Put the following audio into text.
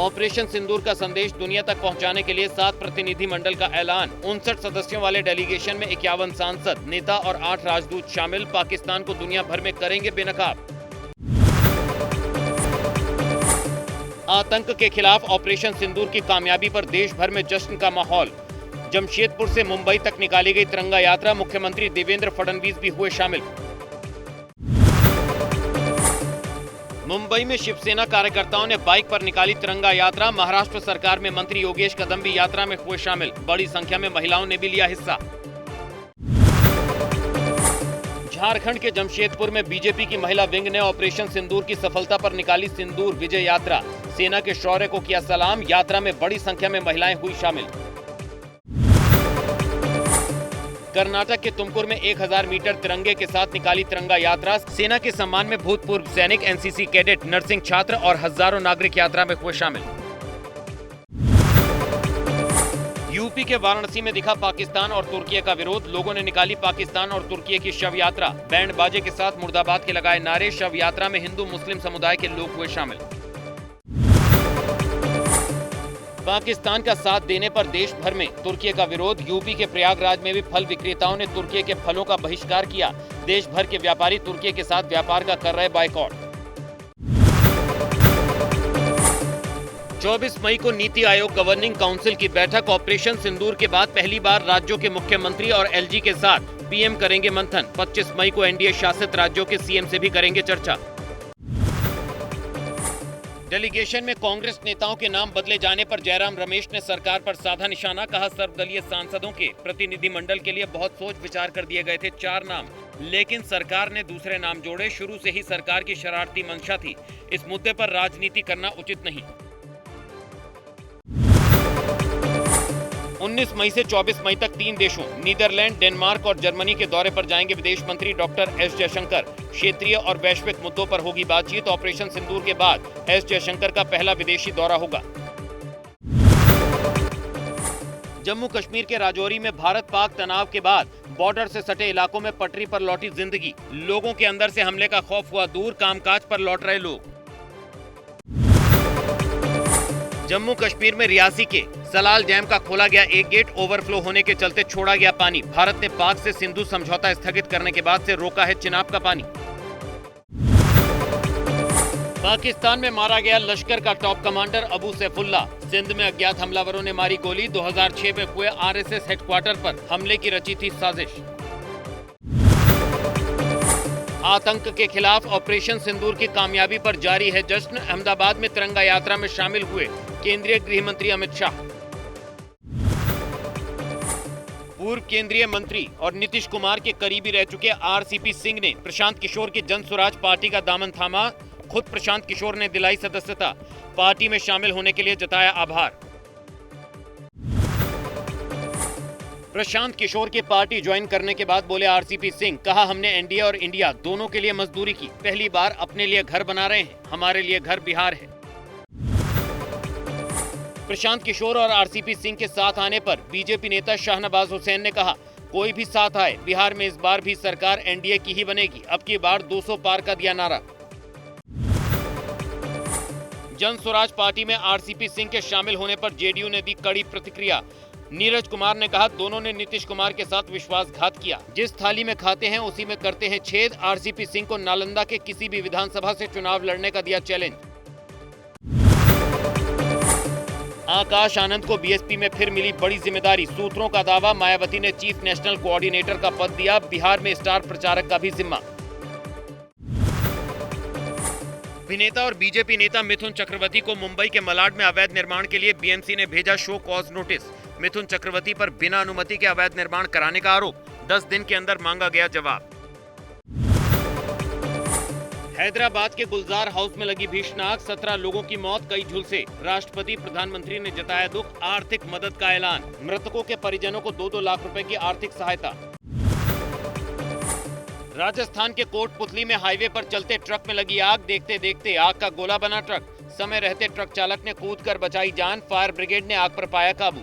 Operation सिंदूर का संदेश दुनिया तक पहुंचाने के लिए 7 प्रतिनिधि मंडल का ऐलान। 59 सदस्यों वाले डेलीगेशन में 51 सांसद, नेता और 8 राजदूत शामिल। पाकिस्तान को दुनिया भर में करेंगे बेनकाब। आतंक के खिलाफ ऑपरेशन सिंदूर की कामयाबी पर देश भर में जश्न का माहौल। जमशेदपुर से मुंबई तक निकाली गई तिरंगा यात्रा, मुख्यमंत्री देवेंद्र फडणवीस भी हुए शामिल। मुंबई में शिवसेना कार्यकर्ताओं ने बाइक पर निकाली तिरंगा यात्रा। महाराष्ट्र सरकार में मंत्री योगेश कदम भी यात्रा में हुए शामिल। बड़ी संख्या में महिलाओं ने भी लिया हिस्सा। झारखंड के जमशेदपुर में बीजेपी की महिला विंग ने ऑपरेशन सिंदूर की सफलता पर निकाली सिंदूर विजय यात्रा। सेना के शौर्य को किया सलाम। यात्रा में बड़ी संख्या में महिलाएं हुई शामिल। कर्नाटक के तुमकुर में 1000 मीटर तिरंगे के साथ निकाली तिरंगा यात्रा। सेना के सम्मान में भूतपूर्व सैनिक, एनसीसी कैडेट, नर्सिंग छात्र और हजारों नागरिक यात्रा में हुए शामिल। यूपी के वाराणसी में दिखा पाकिस्तान और तुर्की का विरोध। लोगों ने निकाली पाकिस्तान और तुर्की की शव यात्रा। बैंड बाजे के साथ मुर्दाबाद के लगाए नारे। शव यात्रा में हिंदू मुस्लिम समुदाय के लोग हुए शामिल। पाकिस्तान का साथ देने पर देश भर में तुर्की का विरोध। यूपी के प्रयागराज में भी फल विक्रेताओं ने तुर्की के फलों का बहिष्कार किया। देश भर के व्यापारी तुर्की के साथ व्यापार का कर रहे बाइकआउट। 24 मई को नीति आयोग गवर्निंग काउंसिल की बैठक। ऑपरेशन सिंदूर के बाद पहली बार राज्यों के मुख्यमंत्री और एलजी के साथ पीएम करेंगे मंथन। 25 मई को एनडीए शासित राज्यों के सीएम से भी करेंगे चर्चा। डेलीगेशन में कांग्रेस नेताओं के नाम बदले जाने पर जयराम रमेश ने सरकार पर साधा निशाना। कहा, सर्वदलीय सांसदों के प्रतिनिधि मंडल के लिए बहुत सोच विचार कर दिए गए थे 4 नाम, लेकिन सरकार ने दूसरे नाम जोड़े। शुरू से ही सरकार की शरारती मंशा थी। इस मुद्दे पर राजनीति करना उचित नहीं। 19 मई से 24 मई तक 3 देशों नीदरलैंड, डेनमार्क और जर्मनी के दौरे पर जाएंगे विदेश मंत्री डॉक्टर एस जयशंकर। क्षेत्रीय और वैश्विक मुद्दों पर होगी बातचीत। ऑपरेशन सिंदूर के बाद एस जयशंकर का पहला विदेशी दौरा होगा। जम्मू कश्मीर के राजौरी में भारत पाक तनाव के बाद बॉर्डर से सटे इलाकों में पटरी पर लौटी जिंदगी। लोगों के अंदर से हमले का खौफ हुआ दूर। कामकाज पर लौट रहे लोग। जम्मू कश्मीर में रियासी के सलाल डैम का खोला गया एक गेट। ओवरफ्लो होने के चलते छोड़ा गया पानी। भारत ने पाक से सिंधु समझौता स्थगित करने के बाद से रोका है चिनाब का पानी। पाकिस्तान में मारा गया लश्कर का टॉप कमांडर अबू सैफुल्लाह। सिंध में अज्ञात हमलावरों ने मारी गोली। 2006 में हुए आरएसएस हेडक्वार्टर पर हमले की रची थी साजिश। आतंक के खिलाफ ऑपरेशन सिंदूर की कामयाबी पर जारी है जश्न। अहमदाबाद में तिरंगा यात्रा में शामिल हुए केंद्रीय गृह मंत्री अमित शाह। पूर्व केंद्रीय मंत्री और नीतीश कुमार के करीबी रह चुके आरसीपी सिंह ने प्रशांत किशोर की जन स्वराज पार्टी का दामन थामा। खुद प्रशांत किशोर ने दिलाई सदस्यता। पार्टी में शामिल होने के लिए जताया आभार। प्रशांत किशोर की पार्टी ज्वाइन करने के बाद बोले आरसीपी सिंह, कहा, हमने एनडीए और इंडिया दोनों के लिए मजदूरी की। पहली बार अपने लिए घर बना रहे हैं। हमारे लिए घर बिहार है। प्रशांत किशोर और आरसीपी सिंह के साथ आने पर बीजेपी नेता शाहनवाज हुसैन ने कहा, कोई भी साथ आए, बिहार में इस बार भी सरकार एनडीए की ही बनेगी। अब की बार 200 पार का दिया नारा। जन स्वराज पार्टी में आरसीपी सिंह के शामिल होने पर जेडीयू ने दी कड़ी प्रतिक्रिया। नीरज कुमार ने कहा, दोनों ने नीतीश कुमार के साथ विश्वासघात किया। जिस थाली में खाते हैं उसी में करते हैं छेद। आरसीपी सिंह को नालंदा के किसी भी विधानसभा से चुनाव लड़ने का दिया चैलेंज। आकाश आनंद को बीएसपी में फिर मिली बड़ी जिम्मेदारी। सूत्रों का दावा, मायावती ने चीफ नेशनल कोऑर्डिनेटर का पद दिया। बिहार में स्टार प्रचारक का भी जिम्मा। अभिनेता और बीजेपी नेता मिथुन चक्रवर्ती को मुंबई के मलाड में अवैध निर्माण के लिए बीएमसी ने भेजा show cause notice. Mithun Chakraborty पर बिना अनुमति के अवैध निर्माण कराने का आरोप। 10 दिन के अंदर मांगा गया जवाब। हैदराबाद के गुलजार हाउस में लगी भीषण आग। 17 लोगों की मौत, कई झुलसे। राष्ट्रपति प्रधानमंत्री ने जताया दुख। आर्थिक मदद का ऐलान। मृतकों के परिजनों को 2-2 लाख रुपए की आर्थिक सहायता। राजस्थान के कोटपुतली में हाईवे पर चलते ट्रक में लगी आग। देखते देखते आग का गोला बना ट्रक। समय रहते ट्रक चालक ने कूदकर बचाई जान। फायर ब्रिगेड ने आग पर पाया काबू।